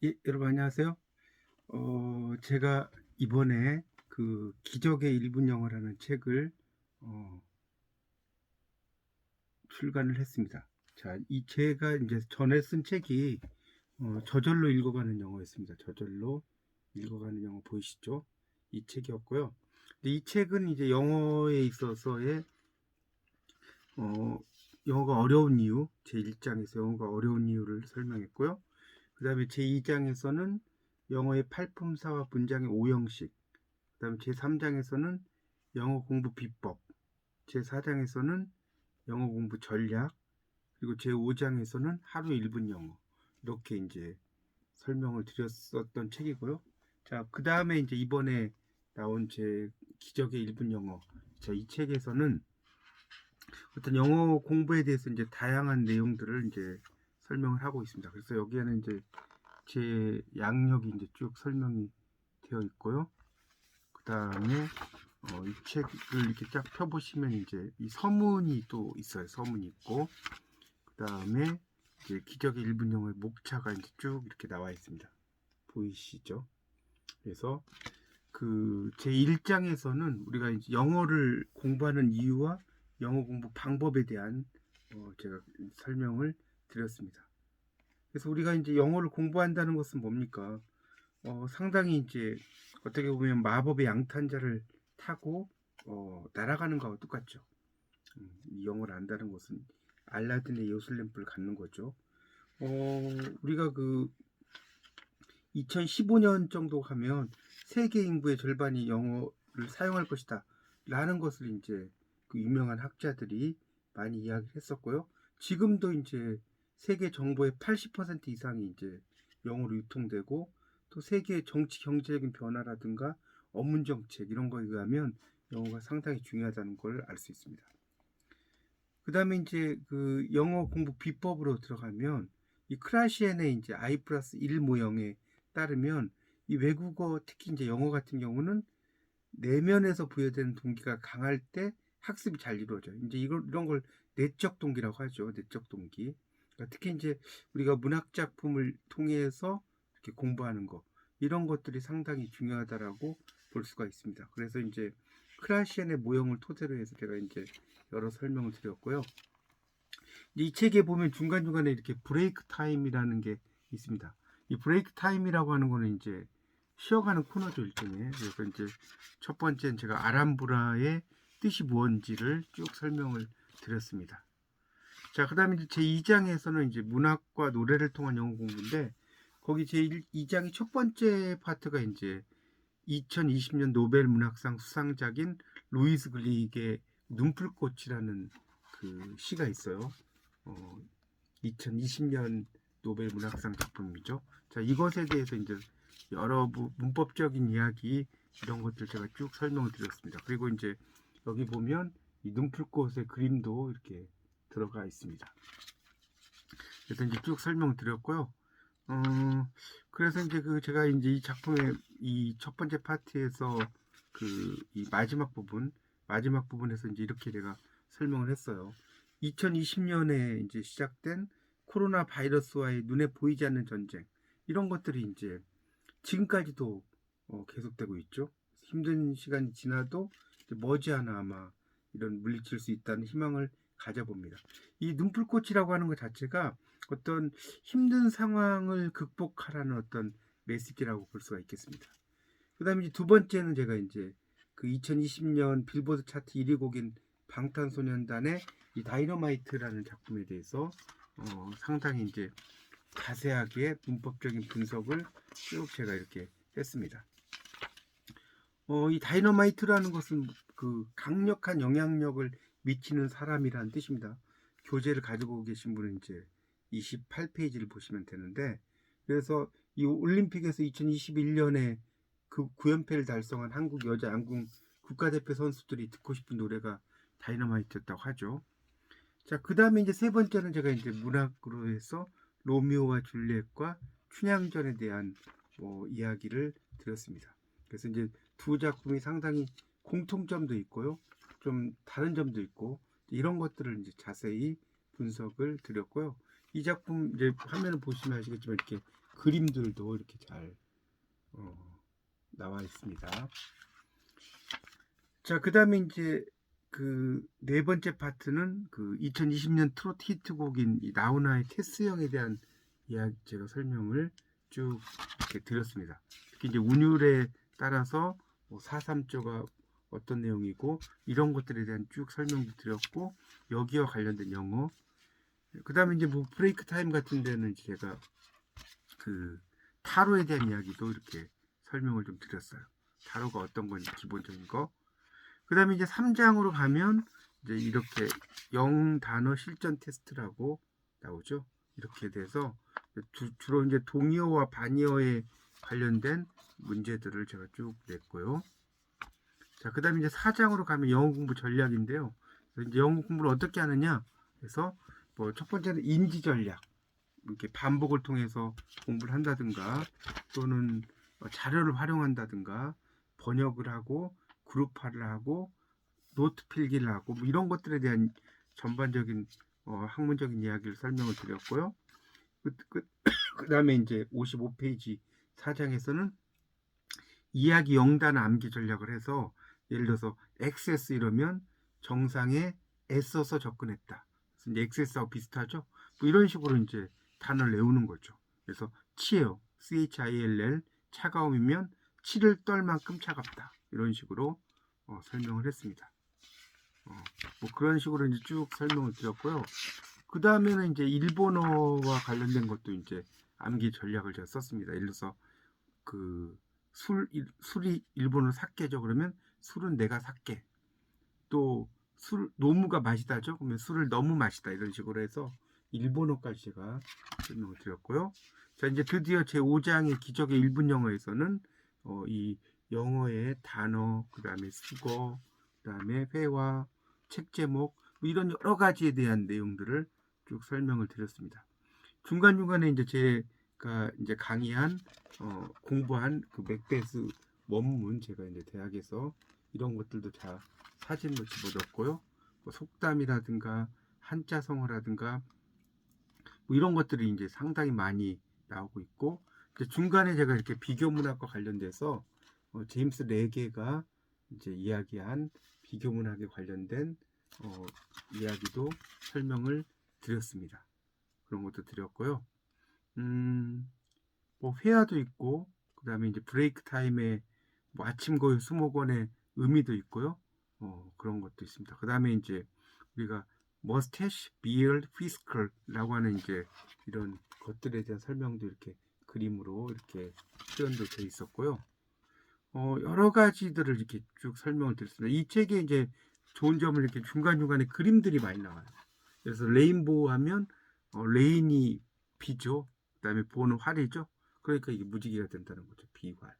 예, 여러분 안녕하세요. 제가 이번에 그 기적의 1분 영어라는 책을 어, 출간을 했습니다. 자, 이 제가 이제 전에 쓴 책이 저절로 읽어가는 영어였습니다. 저절로 읽어가는 영어 보이시죠? 이 책이었고요. 근데 이 책은 이제 영어에 있어서의 어, 영어가 어려운 이유, 제 1장에서 영어가 어려운 이유를 설명했고요. 그 다음에 제 2장에서는 영어의 팔품사와 문장의 오형식, 그 다음에 제3장에서는 영어 공부 비법, 제4장에서는 영어 공부 전략, 그리고 제5장에서는 하루 1분 영어. 이렇게 이제 설명을 드렸었던 책이고요. 자, 그 다음에 이제 이번에 나온 제 기적의 1분 영어. 자, 이 책에서는 어떤 영어 공부에 대해서 이제 다양한 내용들을 이제 설명을 하고 있습니다. 그래서 여기에는 이제 제 양력이 이제 쭉 설명이 되어 있고요. 그 다음에 이 책을 이렇게 쫙 펴보시면 이제 이 서문이 또 있어요. 서문이 있고, 그 다음에 이제 기적의 1분 영어의 목차가 이제 쭉 이렇게 나와 있습니다. 보이시죠? 그래서 그 제 1장에서는 우리가 이제 영어를 공부하는 이유와 영어 공부 방법에 대한 제가 설명을 드렸습니다. 그래서 우리가 이제 영어를 공부한다는 것은 뭡니까? 상당히 이제 어떻게 보면 마법의 양탄자를 타고 날아가는 거와 똑같죠. 이 영어를 안다는 것은 알라딘의 요술램프를 갖는 거죠. 우리가 그 2015년 정도 하면 세계 인구의 절반이 영어를 사용할 것이다 라는 것을 이제 그 유명한 학자들이 많이 이야기를 했었고요. 지금도 이제 세계 정보의 80% 이상이 이제 영어로 유통되고, 또 세계 정치 경제적인 변화라든가 업무 정책 이런 거에 의하면 영어가 상당히 중요하다는 걸 알 수 있습니다. 그 다음에 이제 그 영어 공부 비법으로 들어가면 이 크라시엔의 이제 I 플러스 1 모형에 따르면 이 외국어, 특히 이제 영어 같은 경우는 내면에서 부여되는 동기가 강할 때 학습이 잘 이루어져요. 이제 이런 걸 내적 동기라고 하죠. 내적 동기. 그러니까 특히 이제 우리가 문학 작품을 통해서 이렇게 공부하는 거, 이런 것들이 상당히 중요하다라고 볼 수가 있습니다. 그래서 이제 크라시엔의 모형을 토대로 해서 제가 이제 여러 설명을 드렸고요. 이 책에 보면 중간중간에 이렇게 브레이크 타임이라는 게 있습니다. 이 브레이크 타임이라고 하는 거는 이제 쉬어가는 코너죠, 일종의. 그래서 이제 첫 번째는 제가 아람브라의 뜻이 무언지를 쭉 설명을 드렸습니다. 자, 그 다음에 제 2장에서는 이제 문학과 노래를 통한 영어 공부인데, 거기 제 2장의 첫 번째 파트가 이제 2020년 노벨 문학상 수상작인 루이스 글릭의 눈풀꽃이라는 그 시가 있어요. 2020년 노벨 문학상 작품이죠. 자, 이것에 대해서 이제 여러 문법적인 이야기 이런 것들 제가 쭉 설명을 드렸습니다. 그리고 이제 여기 보면 이 눈풀꽃의 그림도 이렇게 들어가 있습니다. 그래서 이제 쭉 설명을 드렸고요. 그래서 이제 그 제가 이제 이 작품의 이 첫 번째 파트에서 그 이 마지막 부분에서 이제 이렇게 제가 설명을 했어요. 2020년에 이제 시작된 코로나 바이러스와의 눈에 보이지 않는 전쟁, 이런 것들이 이제 지금까지도 계속되고 있죠. 힘든 시간이 지나도 머지않아 아마 이런 물리칠 수 있다는 희망을 가져봅니다. 이 눈풀꽃이라고 하는 것 자체가 어떤 힘든 상황을 극복하라는 어떤 메시지라고 볼 수가 있겠습니다. 그 다음에 이제 두 번째는 제가 이제 그 2020년 빌보드 차트 1위 곡인 방탄소년단의 이 다이너마이트라는 작품에 대해서 상당히 이제 자세하게 문법적인 분석을 쭉 제가 이렇게 했습니다. 이 다이너마이트라는 것은 그 강력한 영향력을 미치는 사람이라는 뜻입니다. 교재를 가지고 계신 분은 이제 28페이지를 보시면 되는데, 그래서 이 올림픽에서 2021년에 그 9연패를 달성한 한국 여자 양궁 국가대표 선수들이 듣고 싶은 노래가 다이너마이트였다고 하죠. 자, 그 다음에 이제 세 번째는 제가 이제 문학으로 해서 로미오와 줄리엣과 춘향전에 대한 이야기를 드렸습니다. 그래서 이제 두 작품이 상당히 공통점도 있고요, 좀 다른 점도 있고, 이런 것들을 이제 자세히 분석을 드렸고요. 이 작품 이제 화면을 보시면 아시겠지만 이렇게 그림들도 이렇게 잘 나와 있습니다. 자, 그 다음에 이제 그 네 번째 파트는 그 2020년 트로트 히트곡인 이 나훈아의 테스형에 대한 이야기 제가 설명을 쭉 이렇게 드렸습니다. 특히 이제 운율에 따라서 뭐 4/3조가 어떤 내용이고 이런 것들에 대한 쭉 설명도 드렸고 여기와 관련된 영어 그 다음에 이제 뭐 브레이크 타임 같은 데는 제가 그 타로에 대한 이야기도 이렇게 설명을 좀 드렸어요. 타로가 어떤 건지 기본적인 거. 그 다음에 이제 3장으로 가면 이제 이렇게 영단어 실전 테스트라고 나오죠. 이렇게 돼서 주로 이제 동의어와 반의어에 관련된 문제들을 제가 쭉 냈고요. 자, 그 다음에 이제 4장으로 가면 영어 공부 전략인데요. 이제 영어 공부를 어떻게 하느냐? 그래서 뭐 첫 번째는 인지 전략. 이렇게 반복을 통해서 공부를 한다든가 또는 자료를 활용한다든가 번역을 하고 그룹화를 하고 노트 필기를 하고 뭐 이런 것들에 대한 전반적인 학문적인 이야기를 설명을 드렸고요. 그 다음에 이제 55페이지 4장에서는 이야기 영단 암기 전략을 해서 예를 들어서 XS 이러면 정상에 애써서 접근했다. 이제 XS하고 비슷하죠? 뭐 이런 식으로 이제 단어를 외우는 거죠. 그래서 치예요. CHILL 차가움이면 치를 떨 만큼 차갑다. 이런 식으로 설명을 했습니다. 뭐 그런 식으로 이제 쭉 설명을 드렸고요. 그 다음에는 이제 일본어와 관련된 것도 이제 암기 전략을 제가 썼습니다. 예를 들어서 그 술이 일본어로 사케죠. 그러면 술은 내가 사케. 또 노무가 마시다죠. 그러면 술을 너무 마시다. 이런 식으로 해서 일본어까지 제가 설명을 드렸고요. 자, 이제 드디어 제 5장의 기적의 1분 영어에서는 이 영어의 단어, 그 다음에 수거, 그 다음에 회화, 책 제목, 뭐 이런 여러 가지에 대한 내용들을 쭉 설명을 드렸습니다. 중간중간에 이제 제가 이제 강의한, 공부한 그 맥베스 원문, 제가 이제 대학에서 이런 것들도 다 사진으로 집어넣었고요. 뭐 속담이라든가 한자성어라든가 뭐 이런 것들이 이제 상당히 많이 나오고 있고 중간에 제가 이렇게 비교 문학과 관련돼서 제임스 레게가 이제 이야기한 비교 문학에 관련된 이야기도 설명을 드렸습니다. 그런 것도 드렸고요. 뭐 회화도 있고 그 다음에 이제 브레이크 타임에 뭐 아침 고요 수목원의 의미도 있고요. 그런 것도 있습니다. 그 다음에 이제 우리가 mustache, beard, whisker라고 하는 이제 이런 것들에 대한 설명도 이렇게 그림으로 이렇게 표현도 되어 있었고요. 여러 가지들을 이렇게 쭉 설명을 드렸습니다. 이 책에 이제 좋은 점은 이렇게 중간중간에 그림들이 많이 나와요. 그래서 레인보우 하면 레인이 비죠. 그 다음에 보는 활이죠. 그러니까 이게 무지개가 된다는 거죠. 비활.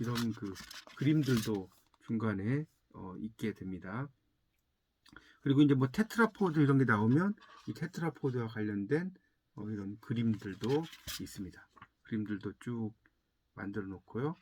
이런 그 그림들도 중간에 있게 됩니다. 그리고 이제 뭐 테트라포드 이런 게 나오면 이 테트라포드와 관련된 이런 그림들도 있습니다. 그림들도 쭉 만들어 놓고요.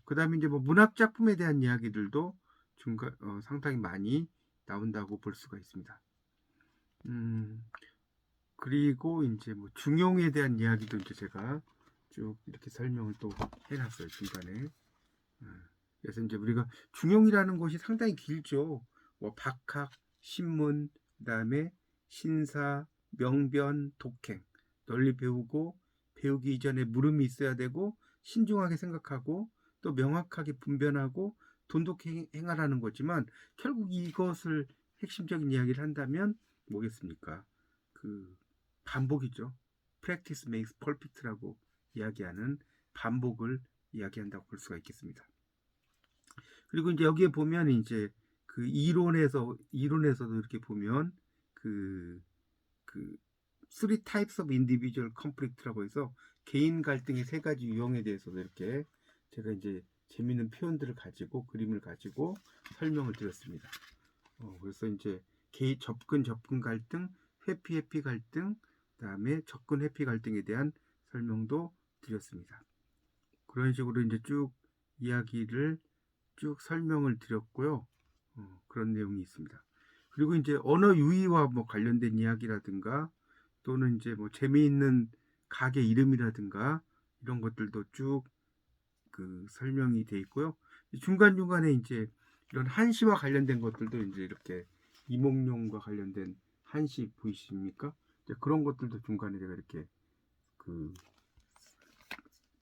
그 다음에 이제 뭐 문학 작품에 대한 이야기들도 중간 상당히 많이 나온다고 볼 수가 있습니다. 그리고 이제 뭐 중용에 대한 이야기도 이제 제가 쭉 이렇게 설명을 또 해놨어요 중간에. 그래서 이제 우리가 중용이라는 것이 상당히 길죠. 뭐 박학, 신문, 그다음에 신사, 명변, 독행 널리 배우고 배우기 이전에 물음이 있어야 되고 신중하게 생각하고 또 명확하게 분별하고 돈독히 행하라는 거지만 결국 이것을 핵심적인 이야기를 한다면 뭐겠습니까? 그 반복이죠. Practice makes perfect라고 이야기하는 반복을 이야기한다고 볼 수가 있겠습니다. 그리고 이제 여기에 보면 이제 그 이론에서도 이렇게 보면 그 three types of individual conflict라고 해서 개인 갈등의 세 가지 유형에 대해서도 이렇게 제가 이제 재미있는 표현들을 가지고 그림을 가지고 설명을 드렸습니다. 그래서 이제 접근 갈등, 회피 갈등, 그다음에 접근 회피 갈등에 대한 설명도 드렸습니다. 그런 식으로 이제 쭉 이야기를 쭉 설명을 드렸고요. 그런 내용이 있습니다. 그리고 이제 언어 유희와 뭐 관련된 이야기라든가 또는 이제 뭐 재미있는 가게 이름이라든가 이런 것들도 쭉 그 설명이 돼 있고요. 중간중간에 이제 이런 한시와 관련된 것들도 이제 이렇게 이몽룡과 관련된 한시 보이십니까? 이제 그런 것들도 중간에 제가 이렇게 그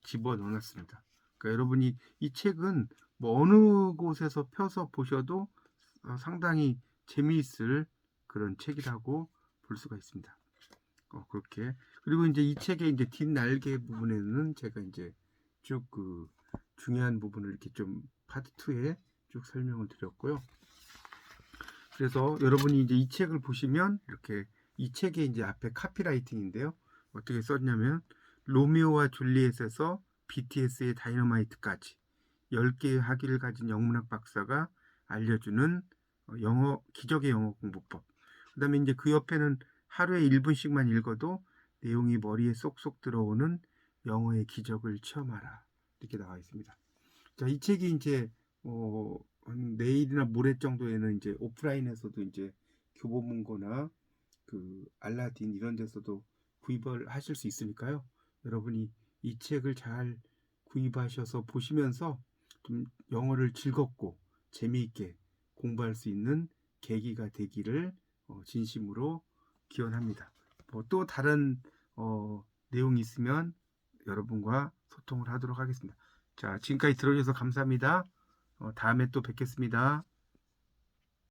집어 넣어놨습니다. 그러니까 여러분이 이 책은 뭐 어느 곳에서 펴서 보셔도 상당히 재미있을 그런 책이라고 볼 수가 있습니다. 그렇게. 그리고 이제 이 책의 이제 뒷날개 부분에는 제가 이제 쭉 그 중요한 부분을 이렇게 좀 파트 2에 쭉 설명을 드렸고요. 그래서 여러분이 이제 이 책을 보시면 이렇게 이 책의 이제 앞에 카피라이팅인데요. 어떻게 썼냐면 로미오와 줄리엣에서 BTS의 다이너마이트까지 10개의 학위를 가진 영문학 박사가 알려주는 기적의 영어 공부법. 그 다음에 이제 그 옆에는 하루에 1분씩만 읽어도 내용이 머리에 쏙쏙 들어오는 영어의 기적을 체험하라. 이렇게 나와 있습니다. 자, 이 책이 이제 한 내일이나 모레 정도에는 이제 오프라인에서도 이제 교보문고나 그 알라딘 이런 데서도 구입을 하실 수 있으니까요. 여러분이 이 책을 잘 구입하셔서 보시면서 좀 영어를 즐겁고 재미있게 공부할 수 있는 계기가 되기를 진심으로 기원합니다. 또 다른 내용이 있으면 여러분과 소통을 하도록 하겠습니다. 자, 지금까지 들어주셔서 감사합니다. 다음에 또 뵙겠습니다.